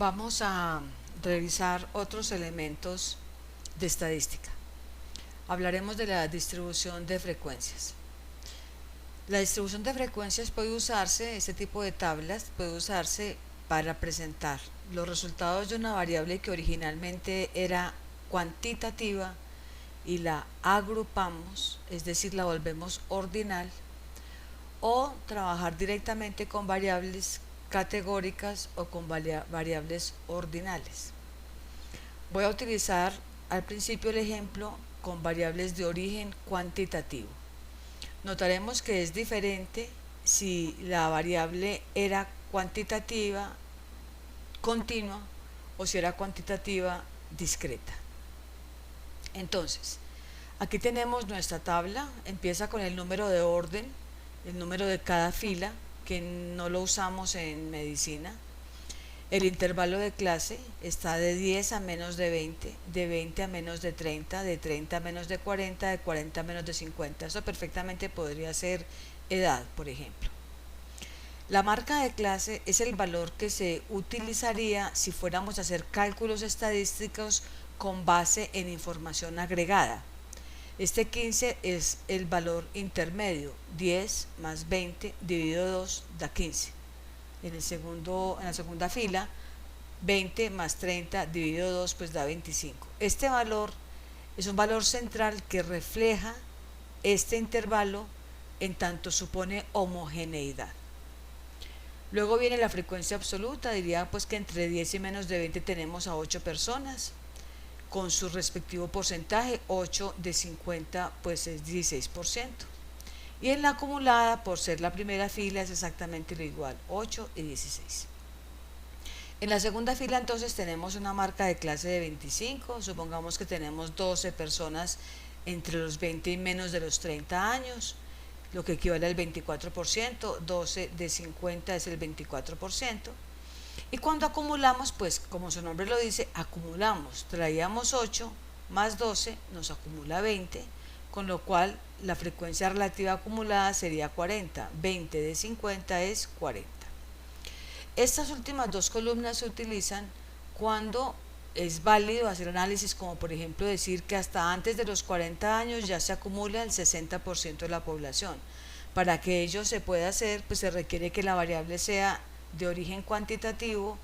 Vamos a revisar otros elementos de estadística. Hablaremos de la distribución de frecuencias. La distribución de frecuencias puede usarse, este tipo de tablas puede usarse para presentar los resultados de una variable que originalmente era cuantitativa y la agrupamos, es decir, la volvemos ordinal, o trabajar directamente con variables categóricas o con variables ordinales. Voy a utilizar al principio el ejemplo con variables de origen cuantitativo. Notaremos que es diferente si la variable era cuantitativa continua o si era cuantitativa discreta. Entonces, aquí tenemos nuestra tabla, empieza con el número de orden, el número de cada fila, que no lo usamos en medicina. El intervalo de clase está de 10 a menos de 20 a menos de 30, de 30 a menos de 40, de 40 a menos de 50. Eso perfectamente podría ser edad, por ejemplo. La marca de clase es el valor que se utilizaría si fuéramos a hacer cálculos estadísticos con base en información agregada. Este 15 es el valor intermedio, 10 más 20 dividido 2 da 15. En la segunda fila, 20 más 30 dividido 2 pues da 25. Este valor es un valor central que refleja este intervalo en tanto supone homogeneidad. Luego viene la frecuencia absoluta, diría pues que entre 10 y menos de 20 tenemos a 8 personas con su respectivo porcentaje. 8 de 50 pues es 16%. Y en la acumulada, por ser la primera fila, es exactamente lo igual, 8 y 16. En la segunda fila entonces tenemos una marca de clase de 25, supongamos que tenemos 12 personas entre los 20 y menos de los 30 años, lo que equivale al 24%, 12 de 50 es el 24%. Y cuando acumulamos, pues como su nombre lo dice, acumulamos, traíamos 8 más 12 nos acumula 20, con lo cual la frecuencia relativa acumulada sería 40, 20 de 50 es 40. Estas últimas dos columnas se utilizan cuando es válido hacer análisis, como por ejemplo decir que hasta antes de los 40 años ya se acumula el 60% de la población. Para que ello se pueda hacer, pues se requiere que la variable sea de origen cuantitativo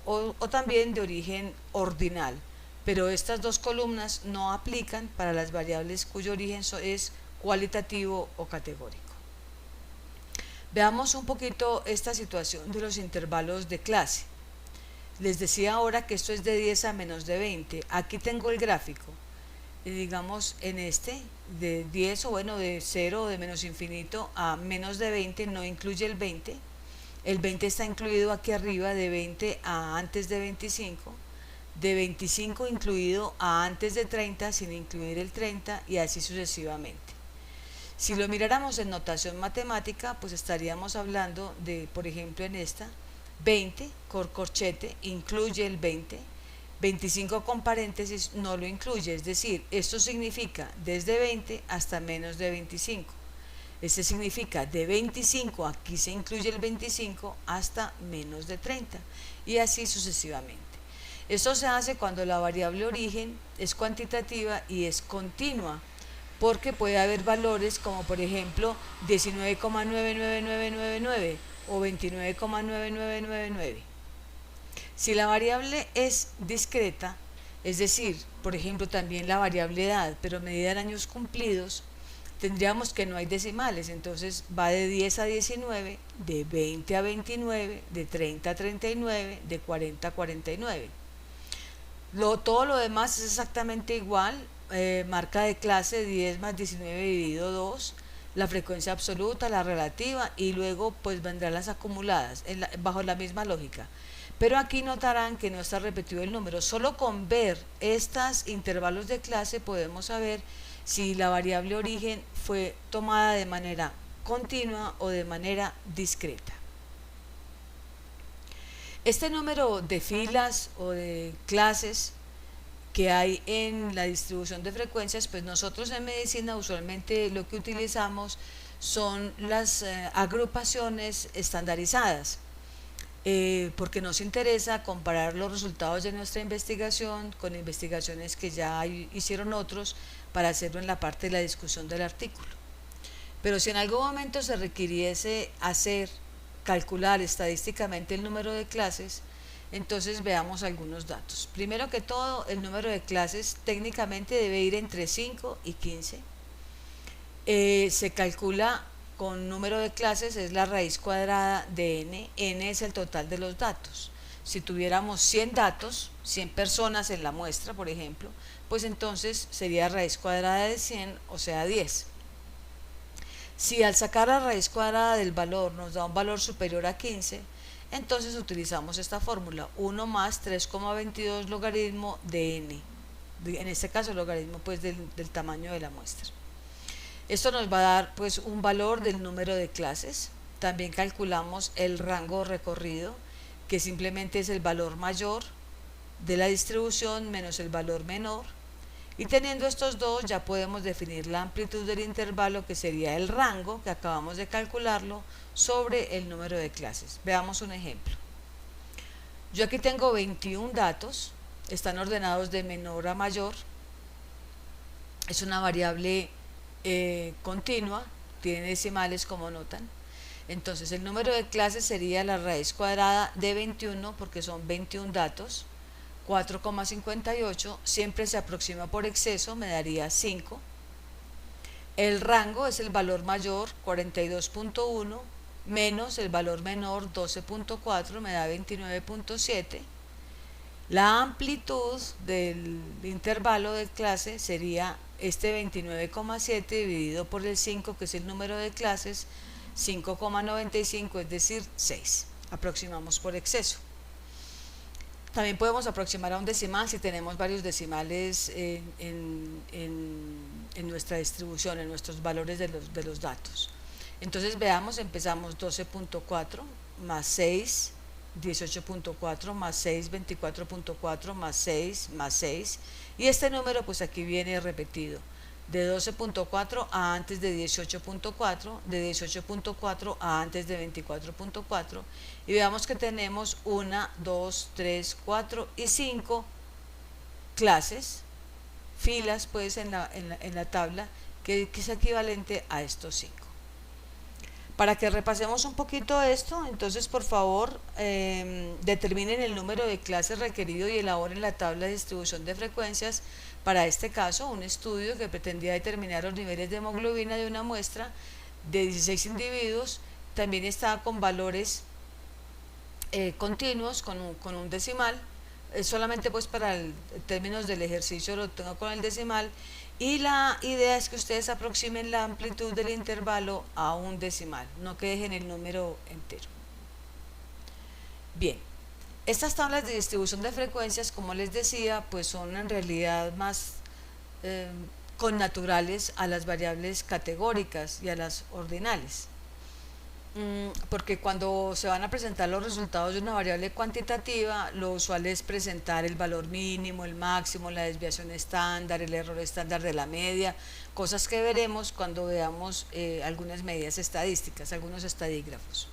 o también de origen ordinal. Pero estas dos columnas no aplican para las variables cuyo origen es cualitativo o categórico. Veamos un poquito esta situación de los intervalos de clase. Les decía ahora que esto es de 10 a menos de 20. Aquí tengo el gráfico. Digamos en este, de 10 o bueno, de 0 o de menos infinito a menos de 20 no incluye el 20. El 20 está incluido aquí arriba, de 20 a antes de 25. De 25 incluido a antes de 30 sin incluir el 30 y así sucesivamente. Si lo miráramos en notación matemática, pues estaríamos hablando de, por ejemplo, en esta, 20 corchete incluye el 20, 25 con paréntesis no lo incluye, es decir, esto significa desde 20 hasta menos de 25. Este significa de 25, aquí se incluye el 25, hasta menos de 30 y así sucesivamente. Esto se hace cuando la variable origen es cuantitativa y es continua, porque puede haber valores como por ejemplo 19,99999 o 29,9999. Si la variable es discreta, es decir, por ejemplo también la variable edad, pero medida en años cumplidos, tendríamos que no hay decimales, entonces va de 10 a 19, de 20 a 29, de 30 a 39, de 40 a 49. Todo lo demás es exactamente igual, marca de clase 10 más 19 dividido 2, la frecuencia absoluta, la relativa y luego pues vendrán las acumuladas bajo la misma lógica. Pero aquí notarán que no está repetido el número. Solo con ver estos intervalos de clase podemos saber si la variable origen fue tomada de manera continua o de manera discreta. Este número de filas o de clases que hay en la distribución de frecuencias, pues nosotros en medicina usualmente lo que utilizamos son las agrupaciones estandarizadas. porque nos interesa comparar los resultados de nuestra investigación con investigaciones que ya hicieron otros para hacerlo en la parte de la discusión del artículo. Pero si en algún momento se requiriese calcular estadísticamente el número de clases, entonces veamos algunos datos. Primero que todo, el número de clases técnicamente debe ir entre 5 y 15. Se calcula con número de clases, es la raíz cuadrada de n. N es el total de los datos. Si tuviéramos 100 datos, 100 personas en la muestra, por ejemplo, pues entonces sería raíz cuadrada de 100, o sea 10. Si al sacar la raíz cuadrada del valor nos da un valor superior a 15, entonces utilizamos esta fórmula, 1 más 3,22 logaritmo de n. En este caso el logaritmo pues del tamaño de la muestra. Esto nos va a dar pues un valor del número de clases. También calculamos el rango recorrido, que simplemente es el valor mayor de la distribución menos el valor menor. Y teniendo estos dos ya podemos definir la amplitud del intervalo, que sería el rango, que acabamos de calcularlo, sobre el número de clases. Veamos un ejemplo. Yo aquí tengo 21 datos, están ordenados de menor a mayor. Es una variable continua, tiene decimales como notan. Entonces el número de clases sería la raíz cuadrada de 21, porque son 21 datos, 4,58, siempre se aproxima por exceso, me daría 5. El rango es el valor mayor, 42.1, menos el valor menor, 12.4, me da 29.7. La amplitud del intervalo de clase sería este 29,7 dividido por el 5, que es el número de clases, 5,95, es decir, 6. Aproximamos por exceso. También podemos aproximar a un decimal si tenemos varios decimales en nuestra distribución, en nuestros valores de los datos. Entonces veamos, empezamos 12.4 más 6, 18.4 más 6, 24.4 más 6 más 6, y este número pues aquí viene repetido, de 12.4 a antes de 18.4, de 18.4 a antes de 24.4, y veamos que tenemos 1, 2, 3, 4 y 5 clases, filas pues en la tabla, que es equivalente a estos 5. Para que repasemos un poquito esto, entonces por favor determinen el número de clases requerido y elaboren la tabla de distribución de frecuencias. Para este caso, un estudio que pretendía determinar los niveles de hemoglobina de una muestra de 16 individuos, también estaba con valores continuos, con un decimal, solamente pues para términos del ejercicio lo tengo con el decimal, y la idea es que ustedes aproximen la amplitud del intervalo a un decimal, no que dejen el número entero. Bien, estas tablas de distribución de frecuencias, como les decía, pues son en realidad más connaturales a las variables categóricas y a las ordinales, porque cuando se van a presentar los resultados de una variable cuantitativa, lo usual es presentar el valor mínimo, el máximo, la desviación estándar, el error estándar de la media, cosas que veremos cuando veamos algunas medidas estadísticas, algunos estadígrafos.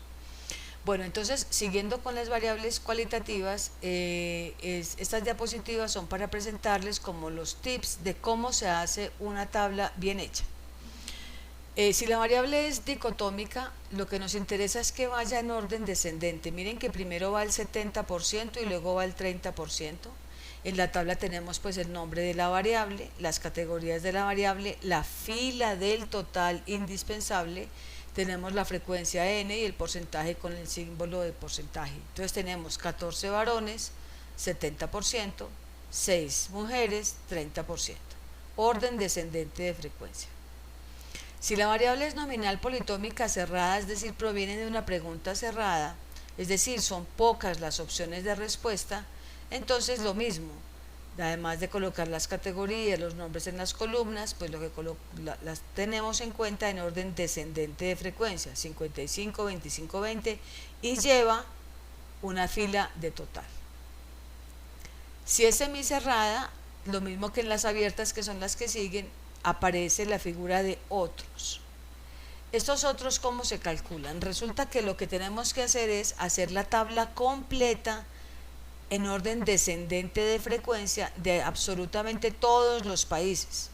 Bueno, entonces, siguiendo con las variables cualitativas, estas diapositivas son para presentarles como los tips de cómo se hace una tabla bien hecha. Si la variable es dicotómica, lo que nos interesa es que vaya en orden descendente. Miren que primero va el 70% y luego va el 30%. En la tabla tenemos pues el nombre de la variable, las categorías de la variable, la fila del total indispensable, tenemos la frecuencia n y el porcentaje con el símbolo de porcentaje. Entonces tenemos 14 varones, 70%, 6 mujeres, 30%. Orden descendente de frecuencia. Si la variable es nominal politómica cerrada, es decir, proviene de una pregunta cerrada, es decir, son pocas las opciones de respuesta, entonces lo mismo, además de colocar las categorías, los nombres en las columnas, pues lo que las tenemos en cuenta en orden descendente de frecuencia, 55, 25, 20, y lleva una fila de total. Si es semicerrada, lo mismo que en las abiertas, que son las que siguen, aparece la figura de otros. Estos otros, ¿cómo se calculan? Resulta que lo que tenemos que hacer es hacer la tabla completa en orden descendente de frecuencia de absolutamente todos los países.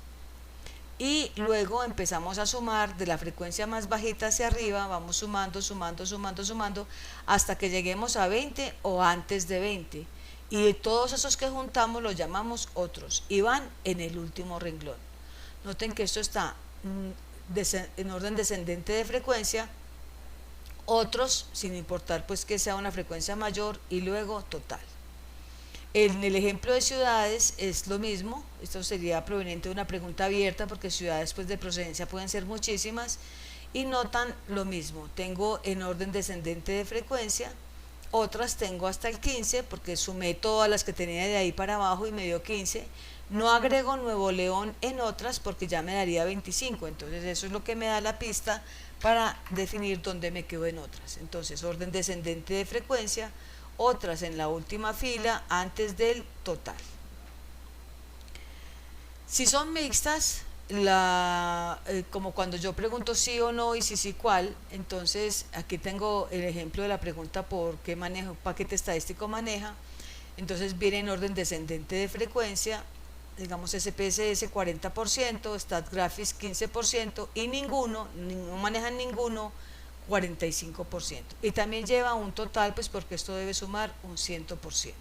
Y luego empezamos a sumar de la frecuencia más bajita hacia arriba, vamos sumando, sumando, hasta que lleguemos a 20 o antes de 20. Y todos esos que juntamos los llamamos otros y van en el último renglón. Noten que esto está en orden descendente de frecuencia, otros sin importar pues que sea una frecuencia mayor y luego total. En el ejemplo de ciudades es lo mismo, esto sería proveniente de una pregunta abierta porque ciudades pues de procedencia pueden ser muchísimas y notan lo mismo, tengo en orden descendente de frecuencia, otras tengo hasta el 15 porque sumé todas las que tenía de ahí para abajo y me dio 15, no agrego Nuevo León en otras porque ya me daría 25, entonces eso es lo que me da la pista para definir dónde me quedo en otras. Entonces orden descendente de frecuencia, otras en la última fila antes del total. Si son mixtas, como cuando yo pregunto sí o no y si sí cuál, entonces aquí tengo el ejemplo de la pregunta por qué paquete estadístico maneja, entonces viene en orden descendente de frecuencia, digamos SPSS 40%, StatGraphics 15% y no manejan ninguno 45%. Y también lleva un total, pues porque esto debe sumar un 100%.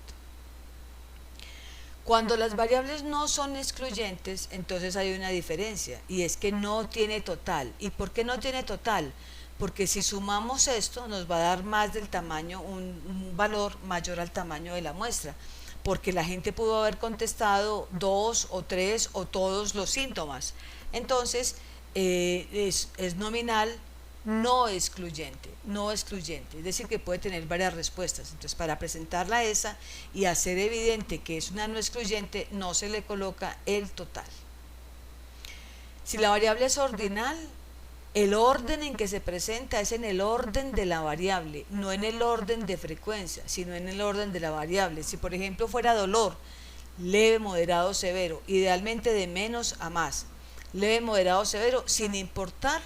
Cuando las variables no son excluyentes, entonces hay una diferencia, y es que no tiene total. ¿Y por qué no tiene total? Porque si sumamos esto, nos va a dar más del tamaño, un valor mayor al tamaño de la muestra, porque la gente pudo haber contestado 2 o 3 o todos los síntomas. Entonces, es nominal, no excluyente, es decir que puede tener varias respuestas. Entonces para presentarla esa y hacer evidente que es una no excluyente, no se le coloca el total. Si la variable es ordinal, el orden en que se presenta es en el orden de la variable, no en el orden de frecuencia, sino en el orden de la variable. Si por ejemplo fuera dolor, leve, moderado, severo, idealmente de menos a más, leve, moderado, severo, sin importar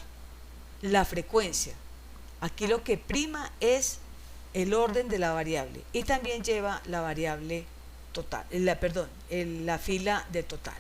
la frecuencia. Aquí lo que prima es el orden de la variable y también lleva la variable total, la fila de total.